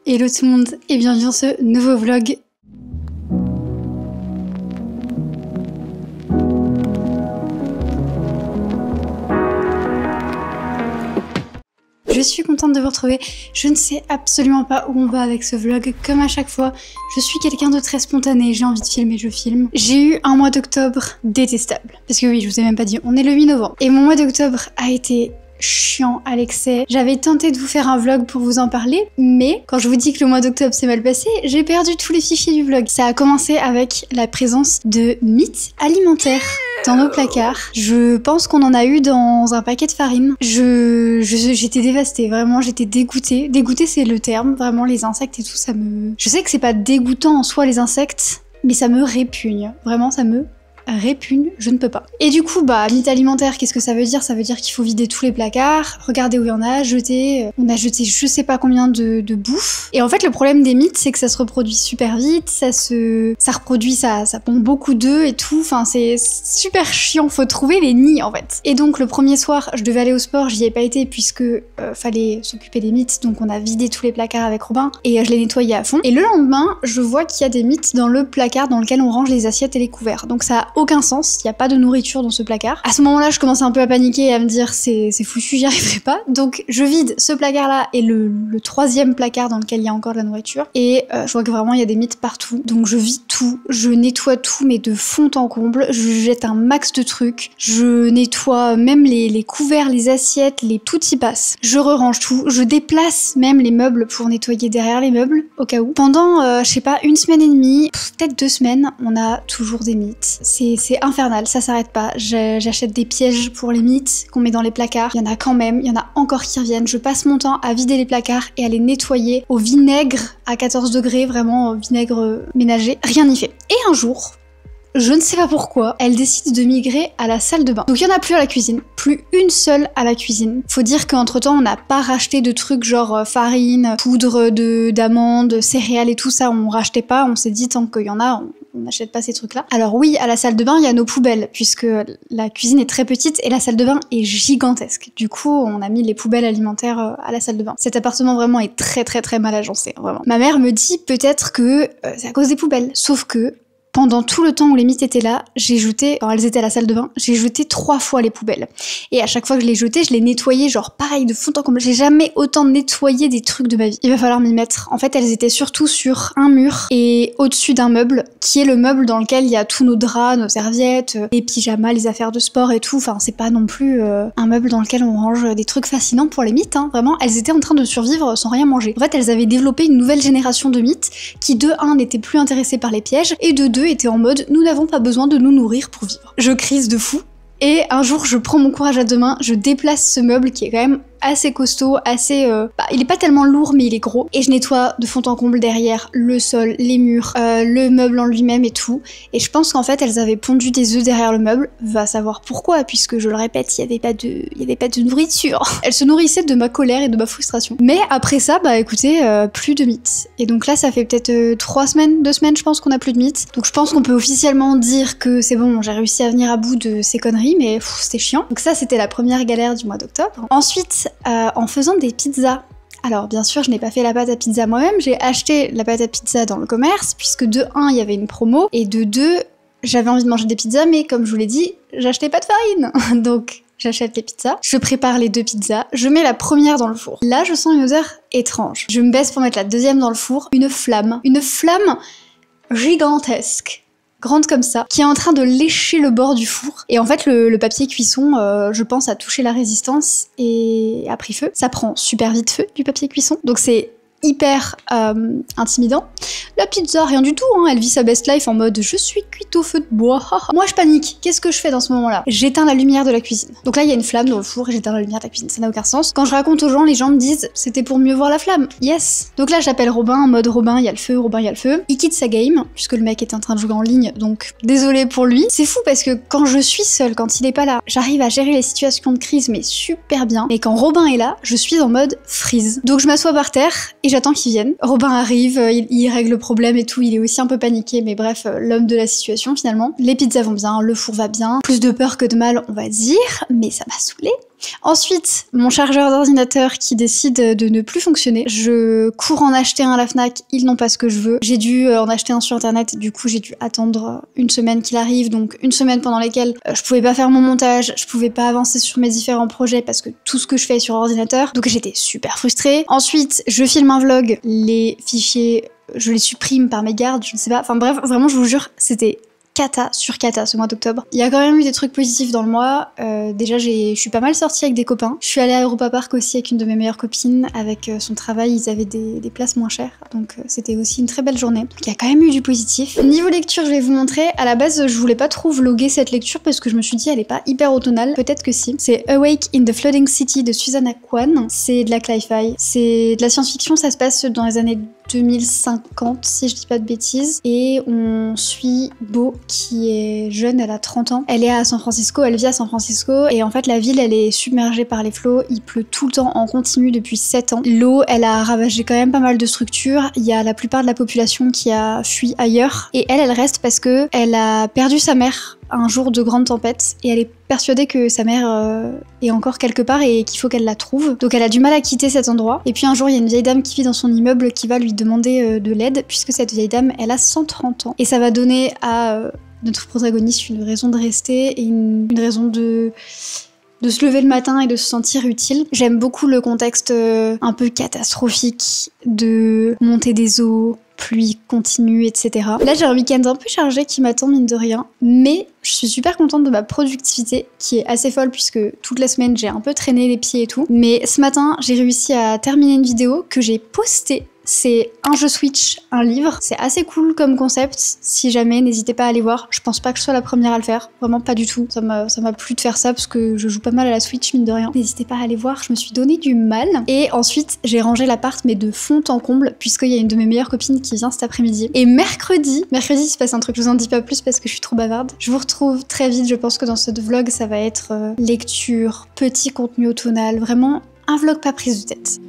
Hello tout le monde et bienvenue dans ce nouveau vlog. Je suis contente de vous retrouver. Je ne sais absolument pas où on va avec ce vlog. Comme à chaque fois, je suis quelqu'un de très spontané. J'ai envie de filmer, je filme. J'ai eu un mois d'octobre détestable. Parce que oui, je vous ai même pas dit, on est le 8 novembre. Et mon mois d'octobre a été chiant à l'excès. J'avais tenté de vous faire un vlog pour vous en parler, mais quand je vous dis que le mois d'octobre s'est mal passé, j'ai perdu tous les fichiers du vlog. Ça a commencé avec la présence de mythes alimentaires dans nos placards. Je pense qu'on en a eu dans un paquet de farine. J'étais dévastée, vraiment, j'étais dégoûtée. Dégoûtée, c'est le terme, vraiment, les insectes et tout, ça me... Je sais que c'est pas dégoûtant en soi, les insectes, mais ça me répugne. Vraiment, ça me répugne, je ne peux pas. Et du coup, mythe alimentaire, qu'est-ce que ça veut dire? Ça veut dire qu'il faut vider tous les placards, regarder où il y en a, jeter. On a jeté je sais pas combien de bouffe. Et en fait, le problème des mythes, c'est que ça se reproduit super vite, ça reproduit, ça pond beaucoup d'œufs et tout. Enfin, c'est super chiant, faut trouver les nids en fait. Et donc, le premier soir, je devais aller au sport, j'y ai pas été puisque fallait s'occuper des mythes, donc on a vidé tous les placards avec Robin et je les nettoyais à fond. Et le lendemain, je vois qu'il y a des mythes dans le placard dans lequel on range les assiettes et les couverts. Donc ça a aucun sens, il n'y a pas de nourriture dans ce placard. À ce moment-là, je commence un peu à paniquer et à me dire c'est foutu, j'y arriverai pas. Donc je vide ce placard-là et le troisième placard dans lequel il y a encore de la nourriture. Et je vois que vraiment il y a des mythes partout. Donc je vide tout, je nettoie tout, mais de fond en comble. Je jette un max de trucs. Je nettoie même les couverts, les assiettes, tout y passe. Je re-range tout. Je déplace même les meubles pour nettoyer derrière les meubles, au cas où. Pendant, je sais pas, une semaine et demie, peut-être 2 semaines, on a toujours des mythes. C'est infernal, ça s'arrête pas. J'achète des pièges pour les mythes qu'on met dans les placards. Il y en a quand même, il y en a encore qui reviennent. Je passe mon temps à vider les placards et à les nettoyer au vinaigre à 14 degrés, vraiment vinaigre ménager. Rien n'y fait. Et un jour, je ne sais pas pourquoi, elle décide de migrer à la salle de bain. Donc il y en a plus à la cuisine, plus une seule à la cuisine. Faut dire qu'entre temps on n'a pas racheté de trucs genre farine, poudre d'amandes, céréales et tout ça, on rachetait pas. On s'est dit tant qu'il y en a, on n'achète pas ces trucs-là. Alors oui, à la salle de bain, il y a nos poubelles, puisque la cuisine est très petite et la salle de bain est gigantesque. Du coup, on a mis les poubelles alimentaires à la salle de bain. Cet appartement vraiment est très très très mal agencé, vraiment. Ma mère me dit peut-être que c'est à cause des poubelles, sauf que pendant tout le temps où les mythes étaient là, elles étaient à la salle de bain, j'ai jeté 3 fois les poubelles. Et à chaque fois que je les jetais, je les nettoyais genre pareil de fond en comble. J'ai jamais autant nettoyé des trucs de ma vie. Il va falloir m'y mettre. En fait, elles étaient surtout sur un mur et au-dessus d'un meuble, qui est le meuble dans lequel il y a tous nos draps, nos serviettes, les pyjamas, les affaires de sport et tout. Enfin, c'est pas non plus un meuble dans lequel on range des trucs fascinants pour les mythes, hein. Vraiment, elles étaient en train de survivre sans rien manger. En fait, elles avaient développé une nouvelle génération de mythes qui, de 1, n'étaient plus intéressées par les pièges et de 2, était en mode nous n'avons pas besoin de nous nourrir pour vivre. Je crise de fou. Et un jour, je prends mon courage à 2 mains, je déplace ce meuble qui est quand même assez costaud, assez... il est pas tellement lourd, mais il est gros. Et je nettoie de fond en comble derrière le sol, les murs, le meuble en lui-même et tout. Et je pense qu'en fait, elles avaient pondu des œufs derrière le meuble. Va savoir pourquoi, puisque je le répète, il y avait pas de nourriture. Elles se nourrissaient de ma colère et de ma frustration. Mais après ça, écoutez, plus de mythes. Et donc là, ça fait peut-être 3 semaines, 2 semaines, je pense qu'on a plus de mythes. Donc je pense qu'on peut officiellement dire que c'est bon, j'ai réussi à venir à bout de ces conneries, mais c'était chiant. Donc ça, c'était la première galère du mois d'octobre. Ensuite, en faisant des pizzas. Alors bien sûr, je n'ai pas fait la pâte à pizza moi-même, j'ai acheté la pâte à pizza dans le commerce, puisque de 1, il y avait une promo, et de 2, j'avais envie de manger des pizzas, mais comme je vous l'ai dit, j'achetais pas de farine. Donc j'achète les pizzas, je prépare les 2 pizzas, je mets la première dans le four. Là, je sens une odeur étrange. Je me baisse pour mettre la deuxième dans le four, une flamme gigantesque, grande comme ça, qui est en train de lécher le bord du four. Et en fait, le papier cuisson, je pense, a touché la résistance et a pris feu. Ça prend super vite feu, du papier cuisson. Donc c'est hyper intimidant. La pizza, rien du tout, hein. Elle vit sa best life en mode je suis cuite au feu de bois. Moi je panique. Qu'est-ce que je fais dans ce moment-là? J'éteins la lumière de la cuisine. Donc là il y a une flamme dans le four et j'éteins la lumière de la cuisine. Ça n'a aucun sens. Quand je raconte aux gens, les gens me disent c'était pour mieux voir la flamme. Yes. Donc là j'appelle Robin en mode Robin, il y a le feu, Robin, il y a le feu. Il quitte sa game puisque le mec est en train de jouer en ligne. Donc désolé pour lui. C'est fou parce que quand je suis seule, quand il est pas là, j'arrive à gérer les situations de crise mais super bien. Et quand Robin est là, je suis en mode freeze. Donc je m'assois par terre et j'attends qu'il vienne. Robin arrive, il règle le problème et tout, il est aussi un peu paniqué, mais bref, l'homme de la situation finalement. Les pizzas vont bien, le four va bien, plus de peur que de mal on va dire, mais ça m'a saoulée. Ensuite, mon chargeur d'ordinateur qui décide de ne plus fonctionner. Je cours en acheter un à la Fnac, ils n'ont pas ce que je veux. J'ai dû en acheter un sur internet, du coup j'ai dû attendre une semaine qu'il arrive, donc une semaine pendant laquelle je pouvais pas faire mon montage, je pouvais pas avancer sur mes différents projets parce que tout ce que je fais est sur ordinateur, donc j'étais super frustrée. Ensuite, je filme un vlog, les fichiers, je les supprime par mégarde, je ne sais pas, enfin bref, vraiment je vous jure, c'était cata sur cata ce mois d'octobre. Il y a quand même eu des trucs positifs dans le mois. Déjà, je suis pas mal sortie avec des copains. Je suis allée à Europa Park aussi avec une de mes meilleures copines. Avec son travail, ils avaient des places moins chères. Donc c'était aussi une très belle journée. Donc il y a quand même eu du positif. Niveau lecture, je vais vous montrer. À la base, je voulais pas trop vlogger cette lecture parce que je me suis dit elle est pas hyper automnale. Peut-être que si. C'est Awake in the Floating City de Susanna Kwan. C'est de la sci-fi. C'est de la science-fiction. Ça se passe dans les années 2050 si je dis pas de bêtises, et on suit Beau qui est jeune, elle a 30 ans, elle est à San Francisco, elle vit à San Francisco, et en fait la ville elle est submergée par les flots, il pleut tout le temps en continu depuis 7 ans. L'eau elle a ravagé quand même pas mal de structures, il y a la plupart de la population qui a fui ailleurs, et elle reste parce que elle a perdu sa mère un jour de grande tempête et elle est persuadée que sa mère est encore quelque part et qu'il faut qu'elle la trouve. Donc elle a du mal à quitter cet endroit. Et puis un jour il y a une vieille dame qui vit dans son immeuble qui va lui demander de l'aide puisque cette vieille dame elle a 130 ans. Et ça va donner à notre protagoniste une raison de rester et une raison de se lever le matin et de se sentir utile. J'aime beaucoup le contexte un peu catastrophique de montée des eaux, pluie continue, etc. Là, j'ai un week-end un peu chargé qui m'attend, mine de rien, mais je suis super contente de ma productivité, qui est assez folle puisque toute la semaine, j'ai un peu traîné les pieds et tout. Mais ce matin, j'ai réussi à terminer une vidéo que j'ai postée. C'est un jeu Switch, un livre. C'est assez cool comme concept. Si jamais, n'hésitez pas à aller voir. Je pense pas que je sois la première à le faire. Vraiment pas du tout. Ça m'a plu de faire ça parce que je joue pas mal à la Switch, mine de rien. N'hésitez pas à aller voir. Je me suis donné du mal. Et ensuite, j'ai rangé l'appart, mais de fond en comble, puisqu'il y a une de mes meilleures copines qui vient cet après-midi. Et mercredi, il se passe un truc. Je vous en dis pas plus parce que je suis trop bavarde. Je vous retrouve très vite. Je pense que dans ce vlog, ça va être lecture, petit contenu automnal. Vraiment un vlog pas prise de tête.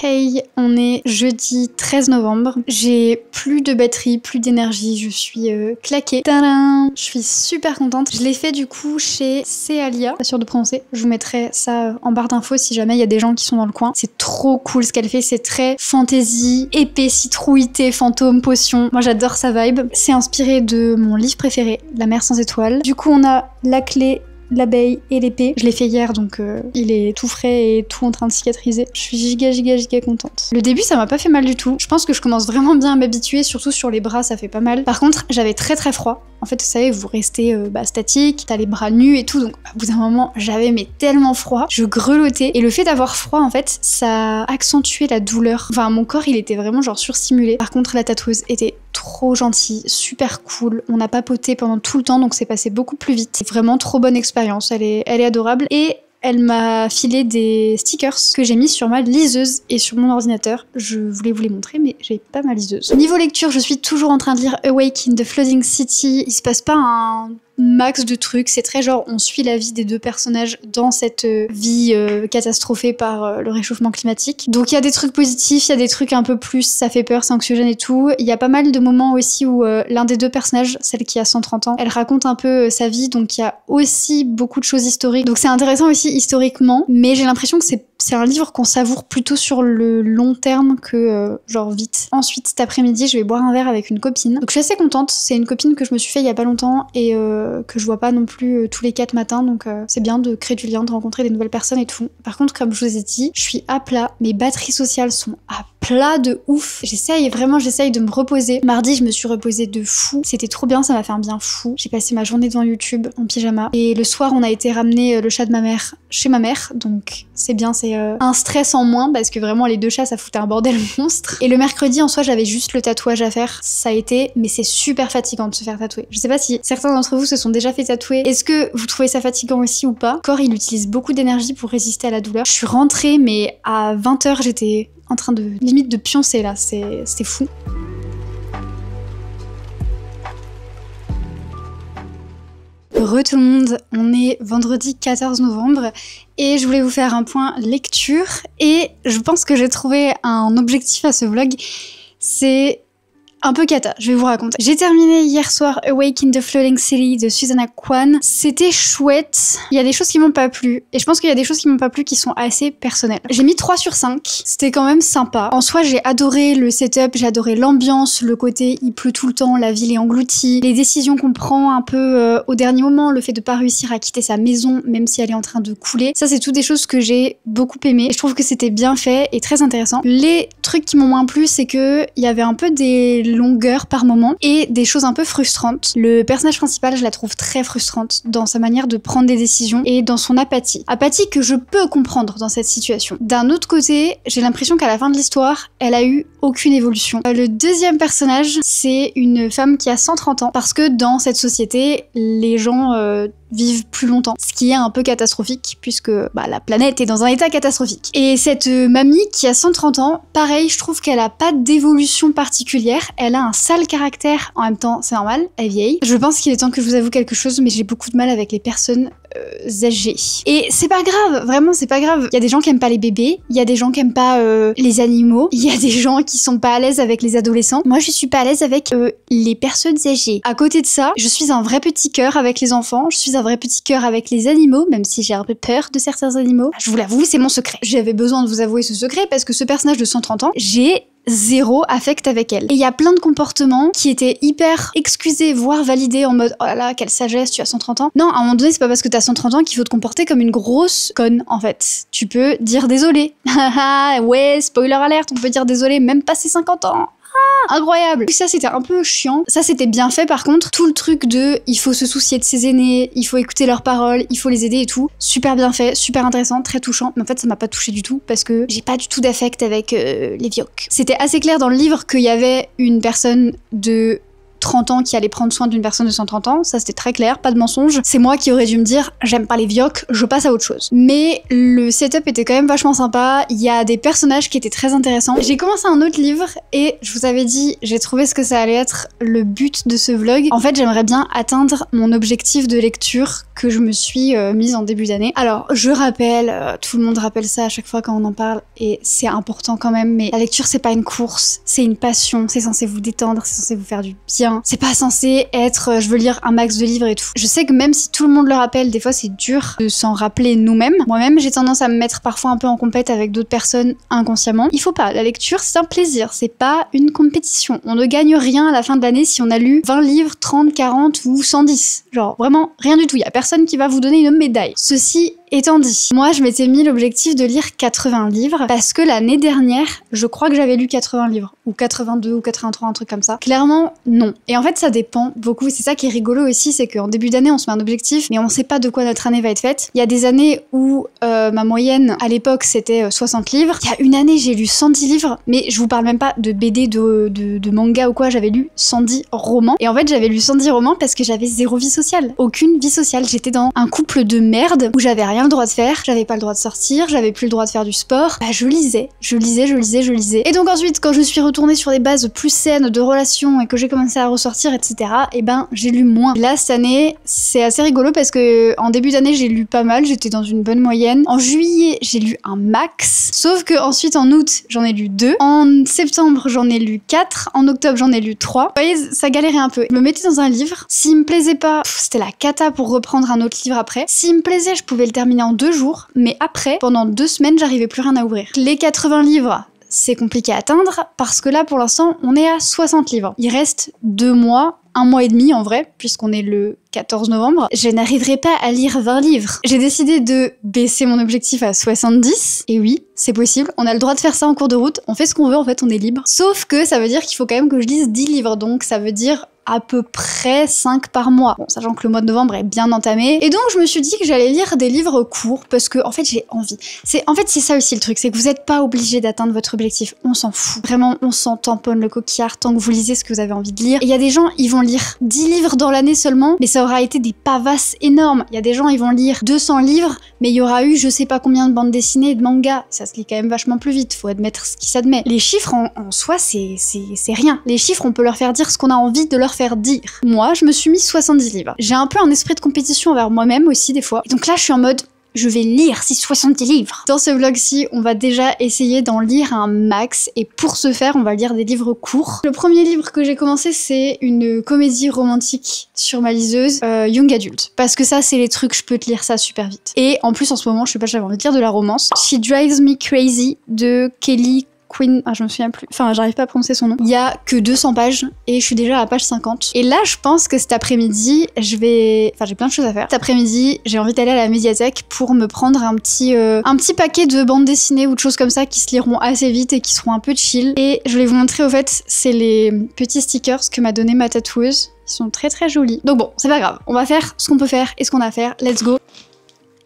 Hey, on est jeudi 13 novembre. J'ai plus de batterie, plus d'énergie, je suis claquée. Tadam! Je suis super contente. Je l'ai fait du coup chez Céalia, pas sûre de prononcer. Je vous mettrai ça en barre d'infos si jamais il y a des gens qui sont dans le coin. C'est trop cool ce qu'elle fait, c'est très fantasy, épée, citrouille, thé, fantôme, potion. Moi j'adore sa vibe. C'est inspiré de mon livre préféré, La mer sans étoiles. Du coup on a la clé, l'abeille et l'épée. Je l'ai fait hier donc il est tout frais et tout en train de cicatriser. Je suis giga contente. Le début ça m'a pas fait mal du tout. Je pense que je commence vraiment bien à m'habituer, surtout sur les bras ça fait pas mal. Par contre j'avais très froid. En fait vous savez vous restez statique, t'as les bras nus et tout donc au bout d'un moment j'avais mais tellement froid. Je grelottais et le fait d'avoir froid en fait ça accentuait la douleur. Enfin mon corps il était vraiment genre surstimulé. Par contre la tatoueuse était trop gentille, super cool. On a papoté pendant tout le temps donc c'est passé beaucoup plus vite. C'est vraiment trop bonne expérience, elle est adorable et elle m'a filé des stickers que j'ai mis sur ma liseuse et sur mon ordinateur. Je voulais vous les montrer mais j'ai pas ma liseuse. Niveau lecture, je suis toujours en train de lire Awake in the Floating City. Il se passe pas un max de trucs. C'est très genre, on suit la vie des deux personnages dans cette vie catastrophée par le réchauffement climatique. Donc il y a des trucs positifs, il y a des trucs un peu plus, ça fait peur, c'est anxiogène et tout. Il y a pas mal de moments aussi où l'un des deux personnages, celle qui a 130 ans, elle raconte un peu sa vie, donc il y a aussi beaucoup de choses historiques. Donc c'est intéressant aussi historiquement, mais j'ai l'impression que c'est un livre qu'on savoure plutôt sur le long terme que genre vite. Ensuite, cet après-midi, je vais boire un verre avec une copine. Donc je suis assez contente, c'est une copine que je me suis fait il y a pas longtemps et que je vois pas non plus tous les 4 matins, donc c'est bien de créer du lien, de rencontrer des nouvelles personnes et tout. Par contre, comme je vous ai dit, je suis à plat, mes batteries sociales sont à plat de ouf. J'essaye de me reposer. Mardi, je me suis reposée de fou. C'était trop bien, ça m'a fait un bien fou. J'ai passé ma journée devant YouTube en pyjama. Et le soir, on a été ramener le chat de ma mère chez ma mère. Donc c'est bien, c'est un stress en moins parce que vraiment les deux chats, ça foutait un bordel monstre. Et le mercredi, en soi, j'avais juste le tatouage à faire. Ça a été, mais c'est super fatigant de se faire tatouer. Je sais pas si certains d'entre vous se sont déjà fait tatouer. Est-ce que vous trouvez ça fatigant aussi ou pas? Le corps, il utilise beaucoup d'énergie pour résister à la douleur. Je suis rentrée, mais à 20h, j'étais en train de limite de pioncer là, c'était fou. Re tout le monde, on est vendredi 14 novembre et je voulais vous faire un point lecture et je pense que j'ai trouvé un objectif à ce vlog, c'est un peu cata, je vais vous raconter. J'ai terminé hier soir Awake in the Floating City de Susanna Kwan. C'était chouette. Il y a des choses qui m'ont pas plu. Et je pense qu'il y a des choses qui m'ont pas plu qui sont assez personnelles. J'ai mis 3 sur 5. C'était quand même sympa. En soi, j'ai adoré le setup, j'ai adoré l'ambiance, le côté il pleut tout le temps, la ville est engloutie, les décisions qu'on prend un peu au dernier moment, le fait de pas réussir à quitter sa maison même si elle est en train de couler. Ça, c'est toutes des choses que j'ai beaucoup aimé. Et je trouve que c'était bien fait et très intéressant. Les trucs qui m'ont moins plu, c'est que il y avait un peu des longueur par moment et des choses un peu frustrantes. Le personnage principal, je la trouve très frustrante dans sa manière de prendre des décisions et dans son apathie. Apathie que je peux comprendre dans cette situation. D'un autre côté, j'ai l'impression qu'à la fin de l'histoire, elle a eu aucune évolution. Le deuxième personnage, c'est une femme qui a 130 ans parce que dans cette société, les gens vivent plus longtemps, ce qui est un peu catastrophique puisque la planète est dans un état catastrophique. Et cette mamie qui a 130 ans, pareil, je trouve qu'elle a pas d'évolution particulière, elle a un sale caractère, en même temps c'est normal, elle est vieille. Je pense qu'il est temps que je vous avoue quelque chose, mais j'ai beaucoup de mal avec les personnes âgées. Et c'est pas grave, vraiment c'est pas grave. Il y a des gens qui aiment pas les bébés, il y a des gens qui aiment pas les animaux, il y a des gens qui sont pas à l'aise avec les adolescents. Moi je suis pas à l'aise avec les personnes âgées. À côté de ça, je suis un vrai petit cœur avec les enfants, je suis un vrai petit cœur avec les animaux, même si j'ai un peu peur de certains animaux. Je vous l'avoue, c'est mon secret. J'avais besoin de vous avouer ce secret parce que ce personnage de 130 ans, j'ai zéro affect avec elle. Et il y a plein de comportements qui étaient hyper excusés, voire validés en mode oh là là, quelle sagesse, tu as 130 ans. Non, à un moment donné, c'est pas parce que t'as 130 ans qu'il faut te comporter comme une grosse conne, en fait. Tu peux dire désolé. Ouais, spoiler alert, on peut dire désolé même passé 50 ans. Incroyable. Ça c'était un peu chiant. Ça c'était bien fait par contre. Tout le truc de il faut se soucier de ses aînés, il faut écouter leurs paroles, il faut les aider et tout. Super bien fait, super intéressant, très touchant. Mais en fait ça m'a pas touché du tout parce que j'ai pas du tout d'affect avec les vioques. C'était assez clair dans le livre qu'il y avait une personne de 30 ans qui allait prendre soin d'une personne de 130 ans, ça c'était très clair, pas de mensonge. C'est moi qui aurais dû me dire j'aime pas les vioques, je passe à autre chose. Mais le setup était quand même vachement sympa, il y a des personnages qui étaient très intéressants. J'ai commencé un autre livre et je vous avais dit, j'ai trouvé ce que ça allait être le but de ce vlog. En fait j'aimerais bien atteindre mon objectif de lecture que je me suis mise en début d'année. Alors je rappelle, tout le monde rappelle ça à chaque fois quand on en parle et c'est important quand même, mais la lecture c'est pas une course, c'est une passion, c'est censé vous détendre, c'est censé vous faire du bien. C'est pas censé être je veux lire un max de livres et tout. Je sais que même si tout le monde le rappelle, des fois c'est dur de s'en rappeler nous-mêmes. Moi-même j'ai tendance à me mettre parfois un peu en compète avec d'autres personnes inconsciemment. Il faut pas, la lecture c'est un plaisir, c'est pas une compétition. On ne gagne rien à la fin de l'année si on a lu 20 livres, 30, 40 ou 110. Genre vraiment rien du tout, il y a personne qui va vous donner une médaille. Ceci étant dit, moi je m'étais mis l'objectif de lire 80 livres parce que l'année dernière, je crois que j'avais lu 80 livres ou 82 ou 83, un truc comme ça. Clairement, non. Et en fait, ça dépend beaucoup. C'est ça qui est rigolo aussi, c'est qu'en début d'année, on se met un objectif, mais on sait pas de quoi notre année va être faite. Il y a des années où ma moyenne à l'époque c'était 60 livres. Il y a une année, j'ai lu 110 livres, mais je vous parle même pas de BD, de manga ou quoi. J'avais lu 110 romans. Et en fait, j'avais lu 110 romans parce que j'avais zéro vie sociale, aucune vie sociale. J'étais dans un couple de merde où j'avais rien rien le droit de faire, j'avais pas le droit de sortir, j'avais plus le droit de faire du sport, bah je lisais. Et donc ensuite, quand je suis retournée sur des bases plus saines de relations et que j'ai commencé à ressortir, etc., et ben j'ai lu moins. Là, cette année, c'est assez rigolo parce que en début d'année, j'ai lu pas mal, j'étais dans une bonne moyenne. En juillet, j'ai lu un max, sauf que ensuite en août, j'en ai lu 2. En septembre, j'en ai lu 4. En octobre, j'en ai lu 3. Vous voyez, ça galérait un peu. Je me mettais dans un livre. S'il me plaisait pas, c'était la cata pour reprendre un autre livre après. S'il me plaisait, je pouvais le terminer en 2 jours. Mais après, pendant 2 semaines, j'arrivais plus rien à ouvrir. Les 80 livres, c'est compliqué à atteindre parce que là, pour l'instant, on est à 60 livres. Il reste 2 mois, 1 mois et demi en vrai, puisqu'on est le 14 novembre. Je n'arriverai pas à lire 20 livres. J'ai décidé de baisser mon objectif à 70. Et oui, c'est possible. On a le droit de faire ça en cours de route. On fait ce qu'on veut, en fait, on est libre. Sauf que ça veut dire qu'il faut quand même que je lise 10 livres. Donc ça veut dire à peu près 5 par mois. Bon, sachant que le mois de novembre est bien entamé. Et donc, je me suis dit que j'allais lire des livres courts parce que, en fait, j'ai envie. C'est ça aussi le truc, c'est que vous n'êtes pas obligé d'atteindre votre objectif. On s'en fout. Vraiment, on s'en tamponne le coquillard tant que vous lisez ce que vous avez envie de lire. Et il y a des gens, ils vont lire 10 livres dans l'année seulement, mais ça aura été des pavasses énormes. Il y a des gens, ils vont lire 200 livres, mais il y aura eu je sais pas combien de bandes dessinées et de mangas. Ça se lit quand même vachement plus vite, faut admettre ce qui s'admet. Les chiffres en soi, c'est rien. Les chiffres, on peut leur faire dire ce qu'on a envie de leur faire dire. Moi, je me suis mis 70 livres. J'ai un peu un esprit de compétition envers moi-même aussi des fois. Et donc là, je suis en mode, je vais lire ces 70 livres. Dans ce vlog-ci, on va déjà essayer d'en lire un max. Et pour ce faire, on va lire des livres courts. Le premier livre que j'ai commencé, c'est une comédie romantique sur ma liseuse, Young Adult. Parce que ça, c'est les trucs, je peux te lire ça super vite. Et en plus, en ce moment, je sais pas, j'avais envie de lire de la romance. She Drives Me Crazy de Kelly Quinn, je me souviens plus, enfin j'arrive pas à prononcer son nom. Il y a que 200 pages et je suis déjà à la page 50. Et là je pense que cet après-midi j'ai plein de choses à faire. Cet après-midi j'ai envie d'aller à la médiathèque pour me prendre un petit paquet de bandes dessinées ou de choses comme ça qui se liront assez vite et qui seront un peu chill. Et je vais vous montrer au fait, c'est les petits stickers que m'a donné ma tatoueuse. Ils sont très très jolis. Donc bon, c'est pas grave, on va faire ce qu'on peut faire et ce qu'on a à faire. Let's go.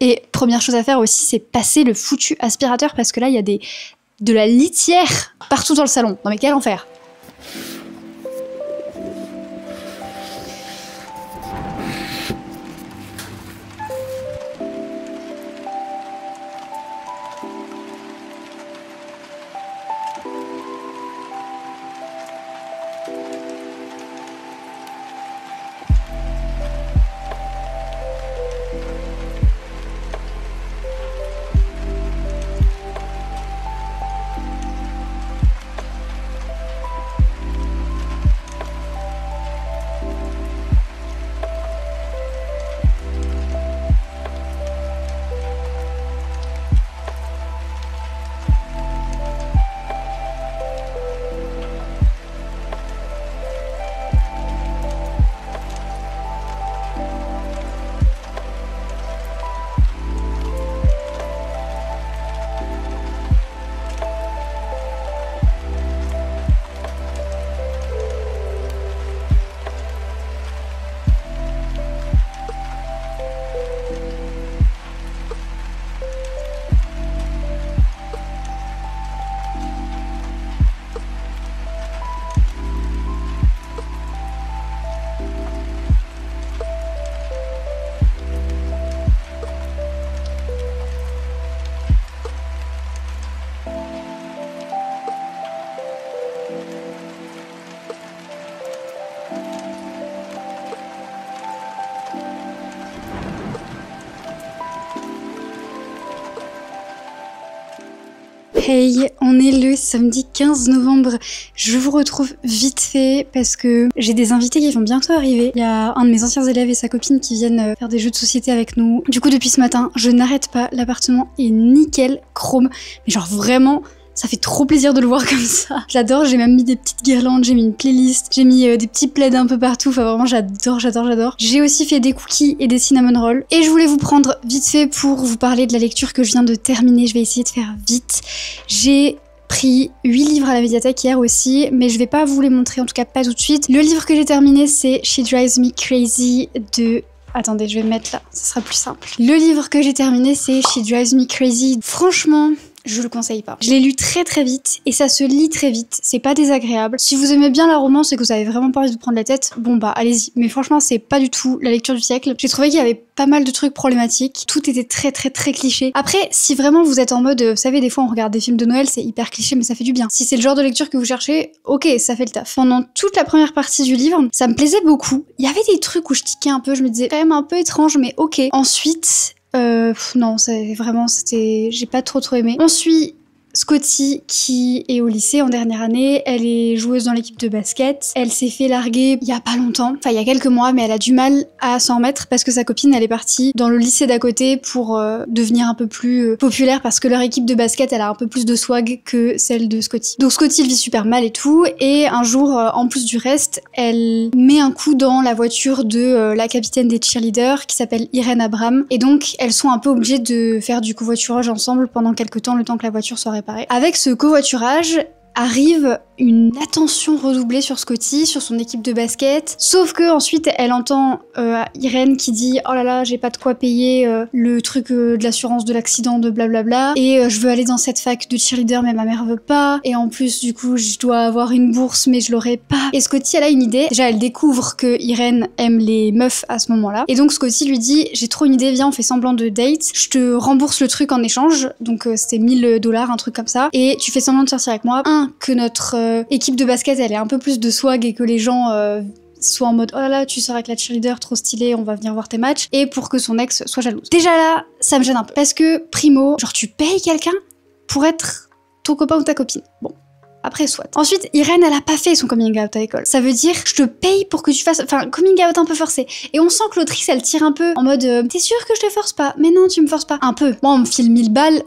Et première chose à faire aussi, c'est passer le foutu aspirateur parce que là il y a de la litière partout dans le salon. Non mais quel enfer! Hey, on est le samedi 15 novembre. Je vous retrouve vite fait parce que j'ai des invités qui vont bientôt arriver. Il y a un de mes anciens élèves et sa copine qui viennent faire des jeux de société avec nous. Du coup, depuis ce matin, je n'arrête pas. L'appartement est nickel, chrome. Mais genre vraiment, ça fait trop plaisir de le voir comme ça. J'adore, j'ai même mis des petites guirlandes, j'ai mis une playlist, j'ai mis des petits plaids un peu partout. Enfin vraiment, j'adore. J'ai aussi fait des cookies et des cinnamon rolls. Et je voulais vous prendre vite fait pour vous parler de la lecture que je viens de terminer. Je vais essayer de faire vite. J'ai pris 8 livres à la médiathèque hier aussi, mais je vais pas vous les montrer, en tout cas pas tout de suite. Le livre que j'ai terminé, c'est She Drives Me Crazy de... Attendez, je vais me mettre là, ça sera plus simple. Le livre que j'ai terminé, c'est She Drives Me Crazy. Franchement, je le conseille pas. Je l'ai lu très très vite et ça se lit très vite, c'est pas désagréable. Si vous aimez bien la romance et que vous avez vraiment pas envie de vous prendre la tête, bon bah allez-y. Mais franchement c'est pas du tout la lecture du siècle. J'ai trouvé qu'il y avait pas mal de trucs problématiques, tout était très très très cliché. Après si vraiment vous êtes en mode, vous savez des fois on regarde des films de Noël, c'est hyper cliché mais ça fait du bien. Si c'est le genre de lecture que vous cherchez, ok ça fait le taf. Pendant toute la première partie du livre, ça me plaisait beaucoup. Il y avait des trucs où je tiquais un peu, je me disais quand même un peu étrange mais ok. Ensuite, non, j'ai pas trop aimé. On suit Scotty qui est au lycée en dernière année, elle est joueuse dans l'équipe de basket, elle s'est fait larguer il y a pas longtemps, enfin il y a quelques mois, mais elle a du mal à s'en remettre parce que sa copine elle est partie dans le lycée d'à côté pour devenir un peu plus populaire parce que leur équipe de basket elle a un peu plus de swag que celle de Scotty. Donc Scotty elle vit super mal et tout, et un jour en plus du reste, elle met un coup dans la voiture de la capitaine des cheerleaders qui s'appelle Irène Abram, et donc elles sont un peu obligées de faire du covoiturage ensemble pendant quelques temps, le temps que la voiture soit réparée. Avec ce covoiturage arrive une attention redoublée sur Scotty, sur son équipe de basket, sauf que ensuite elle entend Irène qui dit oh là là j'ai pas de quoi payer le truc de l'assurance de l'accident de blablabla, et je veux aller dans cette fac de cheerleader mais ma mère veut pas, et en plus du coup je dois avoir une bourse mais je l'aurai pas. Et Scotty elle a une idée, déjà elle découvre que Irène aime les meufs à ce moment là, et donc Scotty lui dit j'ai trop une idée, viens on fait semblant de date, je te rembourse le truc en échange, donc c'était $1000 un truc comme ça, et tu fais semblant de sortir avec moi. Que notre équipe de basket elle ait un peu plus de swag et que les gens soient en mode oh là là tu sors avec la cheerleader trop stylé, on va venir voir tes matchs, et pour que son ex soit jalouse. Déjà là ça me gêne un peu parce que primo, genre tu payes quelqu'un pour être ton copain ou ta copine. Bon, après soit. Ensuite Irène elle a pas fait son coming out à l'école, ça veut dire je te paye pour que tu fasses, enfin coming out un peu forcé, et on sent que l'autrice elle tire un peu en mode t'es sûr que je te force pas? Mais non tu me forces pas. Un peu. Moi on me file 1000 balles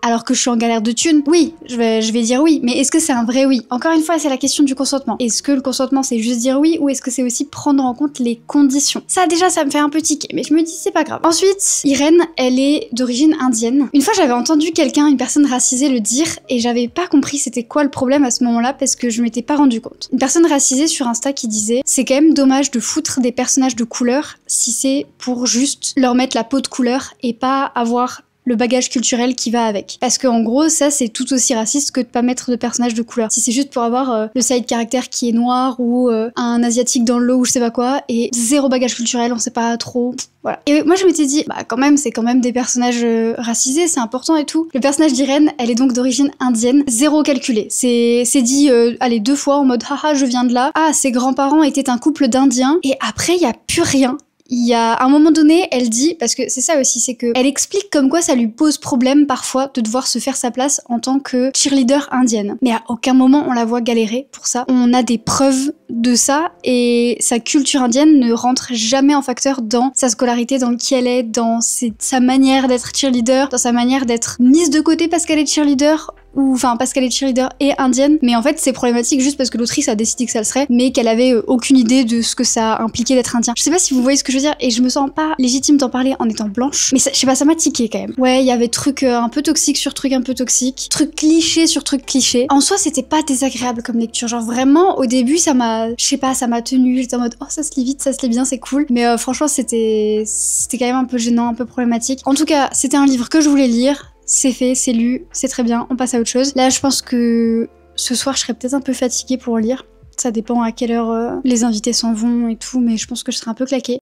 alors que je suis en galère de thunes, oui, je vais dire oui, mais est-ce que c'est un vrai oui? Encore une fois, c'est la question du consentement. Est-ce que le consentement, c'est juste dire oui, ou est-ce que c'est aussi prendre en compte les conditions? Ça, déjà, ça me fait un peu tiquer, mais je me dis, c'est pas grave. Ensuite, Irène, elle est d'origine indienne. Une fois, j'avais entendu quelqu'un, une personne racisée, le dire, et j'avais pas compris c'était quoi le problème à ce moment-là, parce que je m'étais pas rendu compte. Une personne racisée sur Insta qui disait, c'est quand même dommage de foutre des personnages de couleur si c'est pour juste leur mettre la peau de couleur et pas avoir le bagage culturel qui va avec. Parce que en gros, ça c'est tout aussi raciste que de pas mettre de personnage de couleur. Si c'est juste pour avoir le side caractère qui est noir ou un asiatique dans le lot ou je sais pas quoi, et zéro bagage culturel, on sait pas trop. Voilà. Et moi je m'étais dit, bah quand même, c'est quand même des personnages racisés, c'est important et tout. Le personnage d'Irène, elle est donc d'origine indienne, zéro calculé. C'est dit, allez, 2 fois en mode haha, je viens de là. Ah, ses grands-parents étaient un couple d'Indiens. Et après, il y a plus rien. Il y a un moment donné, elle dit, parce que c'est ça aussi, c'est que elle explique comme quoi ça lui pose problème parfois de devoir se faire sa place en tant que cheerleader indienne. Mais à aucun moment on la voit galérer pour ça. On a des preuves de ça et sa culture indienne ne rentre jamais en facteur dans sa scolarité, dans qui elle est, dans sa manière d'être cheerleader, dans sa manière d'être mise de côté parce qu'elle est cheerleader, ou enfin parce qu'elle est cheerleader et indienne, mais en fait c'est problématique juste parce que l'autrice a décidé que ça le serait, mais qu'elle avait aucune idée de ce que ça impliquait d'être indien. Je sais pas si vous voyez ce que je veux dire, et je me sens pas légitime d'en parler en étant blanche, mais ça, je sais pas, ça m'a tiqué quand même. Ouais, il y avait trucs un peu toxiques sur trucs un peu toxiques, trucs clichés sur trucs clichés. En soi c'était pas désagréable comme lecture, genre vraiment au début ça m'a, je sais pas, ça m'a tenue, j'étais en mode oh ça se lit vite, ça se lit bien, c'est cool, mais franchement c'était quand même un peu gênant, un peu problématique. En tout cas c'était un livre que je voulais lire. C'est fait, c'est lu, c'est très bien, on passe à autre chose. Là, je pense que ce soir, je serai peut-être un peu fatiguée pour lire. Ça dépend à quelle heure les invités s'en vont et tout, mais je pense que je serai un peu claquée.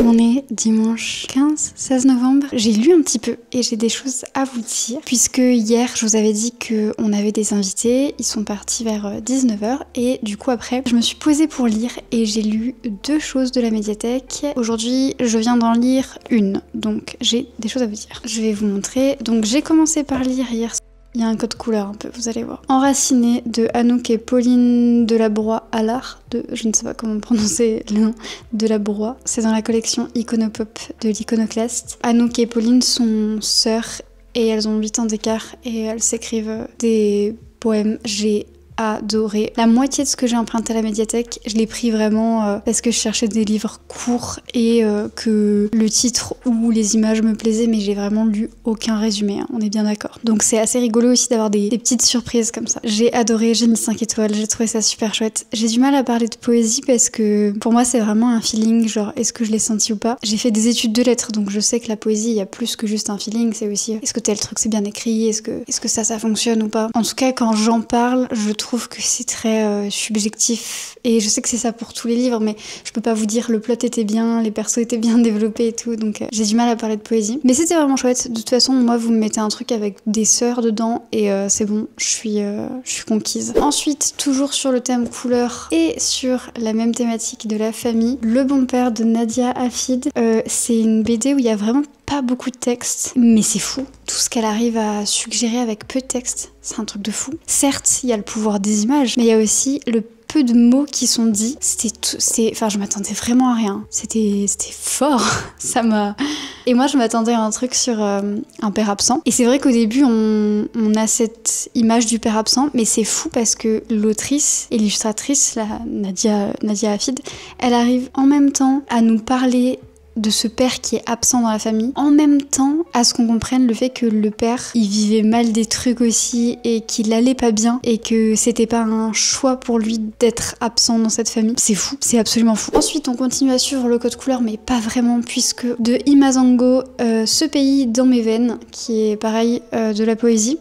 On est dimanche 16 novembre. J'ai lu un petit peu et j'ai des choses à vous dire. Puisque hier, je vous avais dit qu'on avait des invités. Ils sont partis vers 19h. Et du coup, après, je me suis posée pour lire et j'ai lu 2 choses de la médiathèque. Aujourd'hui, je viens d'en lire une. Donc, j'ai des choses à vous dire. Je vais vous montrer. Donc, j'ai commencé par lire hier. Il y a un code couleur un peu, vous allez voir. Enraciné de Anouk et Pauline Delabroix-Allard, je ne sais pas comment prononcer le nom, Delabroix. C'est dans la collection Iconopop de l'Iconoclaste. Anouk et Pauline sont sœurs et elles ont 8 ans d'écart et elles s'écrivent des poèmes. J'ai adoré. La moitié de ce que j'ai emprunté à la médiathèque, je l'ai pris vraiment parce que je cherchais des livres courts et que le titre ou les images me plaisaient, mais j'ai vraiment lu aucun résumé, hein, on est bien d'accord. Donc c'est assez rigolo aussi d'avoir des petites surprises comme ça. J'ai adoré, j'ai mis 5 étoiles, j'ai trouvé ça super chouette. J'ai du mal à parler de poésie parce que pour moi c'est vraiment un feeling, genre est-ce que je l'ai senti ou pas. J'ai fait des études de lettres, donc je sais que la poésie, il y a plus que juste un feeling, c'est aussi est-ce que tel truc c'est bien écrit, est-ce que ça fonctionne ou pas. En tout cas, quand j'en parle, je trouve que c'est très subjectif et je sais que c'est ça pour tous les livres, mais je peux pas vous dire le plot était bien, les persos étaient bien développés et tout, donc j'ai du mal à parler de poésie. Mais c'était vraiment chouette. De toute façon, moi, vous me mettez un truc avec des sœurs dedans et c'est bon, je suis conquise. Ensuite, toujours sur le thème couleur et sur la même thématique de la famille, Le Bon Père de Nadia Hafid. C'est une BD où il y a vraiment pas beaucoup de texte, mais c'est fou. Tout ce qu'elle arrive à suggérer avec peu de texte, c'est un truc de fou. Certes, il y a le pouvoir des images, mais il y a aussi le peu de mots qui sont dits. Enfin, je m'attendais vraiment à rien. C'était fort. Ça m'a... Et moi, je m'attendais à un truc sur un père absent. Et c'est vrai qu'au début, on a cette image du père absent, mais c'est fou parce que l'autrice et l'illustratrice, Nadia Hafid, elle arrive en même temps à nous parler de ce père qui est absent dans la famille, en même temps à ce qu'on comprenne le fait que le père, il vivait mal des trucs aussi et qu'il allait pas bien et que c'était pas un choix pour lui d'être absent dans cette famille. C'est fou, c'est absolument fou. Ensuite, on continue à suivre le code couleur, mais pas vraiment, puisque de Imazango, Ce pays dans mes veines, qui est pareil de la poésie.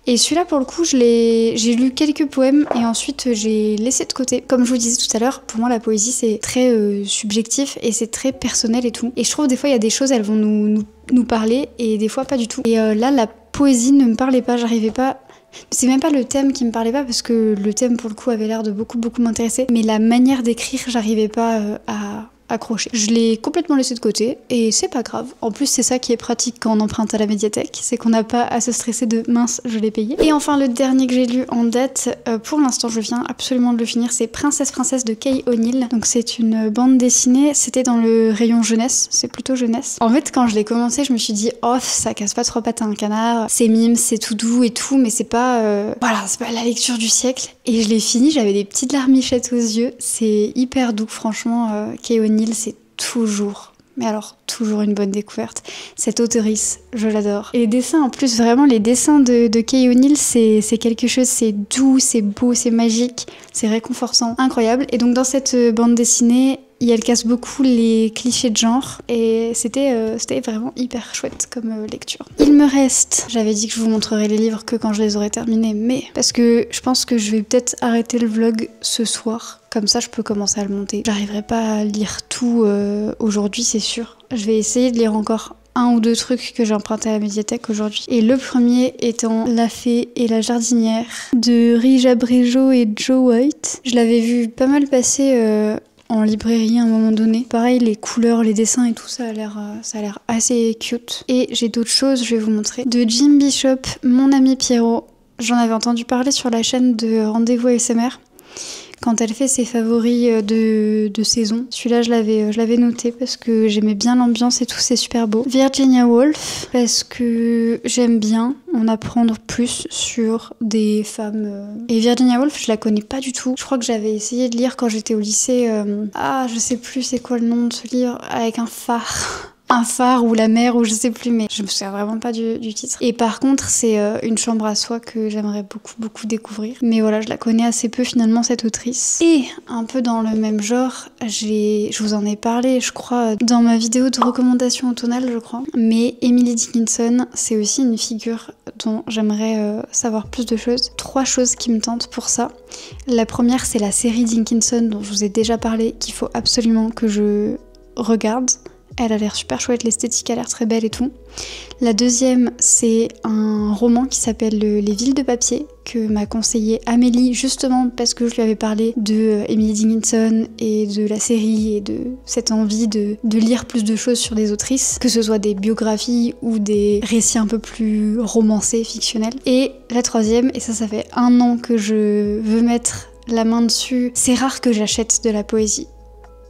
Et celui-là, pour le coup, j'ai lu quelques poèmes et ensuite j'ai laissé de côté. Comme je vous disais tout à l'heure, pour moi, la poésie, c'est très subjectif et c'est très personnel et tout. Et je trouve des fois, il y a des choses, elles vont nous parler et des fois pas du tout. Et là, la poésie ne me parlait pas, j'arrivais pas... C'est même pas le thème qui me parlait pas parce que le thème, pour le coup, avait l'air de beaucoup m'intéresser. Mais la manière d'écrire, j'arrivais pas à accroché. Je l'ai complètement laissé de côté et c'est pas grave. En plus, c'est ça qui est pratique quand on emprunte à la médiathèque, c'est qu'on n'a pas à se stresser de mince, je l'ai payé. Et enfin, le dernier que j'ai lu en date, pour l'instant, je viens absolument de le finir, c'est Princesse de Kay O'Neill. Donc c'est une bande dessinée, c'était dans le rayon jeunesse, c'est plutôt jeunesse. En fait, quand je l'ai commencé, je me suis dit, oh, ça casse pas trois pattes à un canard, c'est mime, c'est tout doux et tout, mais c'est pas, voilà, c'est pas la lecture du siècle. Et je l'ai fini, j'avais des petites larmichettes aux yeux, c'est hyper doux, franchement, Kay O'Neill, c'est toujours, mais alors toujours une bonne découverte. Cette auteurice, je l'adore. Et les dessins, en plus, vraiment, les dessins de Kay O'Neill, c'est quelque chose, c'est doux, c'est beau, c'est magique, c'est réconfortant, incroyable. Et donc dans cette bande dessinée, elle casse beaucoup les clichés de genre et c'était vraiment hyper chouette comme lecture. Il me reste, j'avais dit que je vous montrerais les livres que quand je les aurais terminés, mais parce que je pense que je vais peut-être arrêter le vlog ce soir, comme ça je peux commencer à le monter. J'arriverai pas à lire tout aujourd'hui, c'est sûr. Je vais essayer de lire encore un ou deux trucs que j'ai empruntés à la médiathèque aujourd'hui. Et le premier étant La Fée et la Jardinière de Rija Brejo et Joe White. Je l'avais vu pas mal passer en librairie à un moment donné. Pareil, les couleurs, les dessins et tout, ça a l'air assez cute. Et j'ai d'autres choses, je vais vous montrer. De Jim Bishop, Mon ami Pierrot. J'en avais entendu parler sur la chaîne de Rendez-vous ASMR quand elle fait ses favoris de saison. Celui-là, je l'avais noté parce que j'aimais bien l'ambiance et tout, c'est super beau. Virginia Woolf, parce que j'aime bien en apprendre plus sur des femmes. Et Virginia Woolf, je la connais pas du tout. Je crois que j'avais essayé de lire quand j'étais au lycée. Je sais plus c'est quoi le nom de ce livre, avec un phare. Un phare ou la mer ou je sais plus, mais je me souviens vraiment pas du titre. Et par contre, c'est Une chambre à soi que j'aimerais beaucoup découvrir. Mais voilà, je la connais assez peu finalement, cette autrice. Et un peu dans le même genre, je vous en ai parlé, je crois, dans ma vidéo de recommandation automnale, je crois. Mais Emily Dickinson, c'est aussi une figure dont j'aimerais savoir plus de choses. 3 choses qui me tentent pour ça. La première, c'est la série Dickinson dont je vous ai déjà parlé, qu'il faut absolument que je regarde. Elle a l'air super chouette, l'esthétique a l'air très belle et tout. La deuxième, c'est un roman qui s'appelle Les villes de papier, que m'a conseillé Amélie, justement parce que je lui avais parlé de Emily Dickinson et de la série et de cette envie de lire plus de choses sur des autrices, que ce soit des biographies ou des récits un peu plus romancés, fictionnels. Et la troisième, et ça fait 1 an que je veux mettre la main dessus, c'est rare que j'achète de la poésie.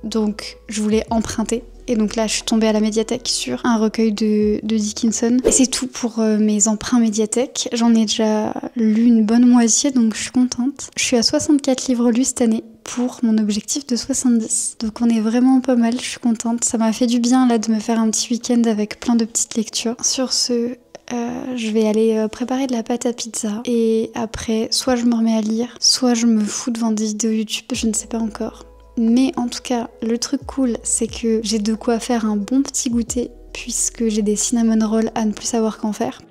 Donc je voulais emprunter Et donc là, je suis tombée à la médiathèque sur un recueil de Dickinson. Et c'est tout pour mes emprunts médiathèque. J'en ai déjà lu une bonne moitié, donc je suis contente. Je suis à 64 livres lus cette année pour mon objectif de 70. Donc on est vraiment pas mal, je suis contente. Ça m'a fait du bien là de me faire un petit week-end avec plein de petites lectures. Sur ce, je vais aller préparer de la pâte à pizza et après, soit je me remets à lire, soit je me fous devant des vidéos YouTube, je ne sais pas encore. Mais en tout cas, le truc cool, c'est que j'ai de quoi faire un bon petit goûter puisque j'ai des cinnamon rolls à ne plus savoir qu'en faire.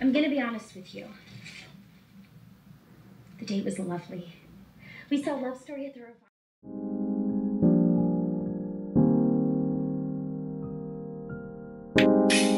I'm gonna be honest with you. The date was lovely. We saw Love Story at the Revival.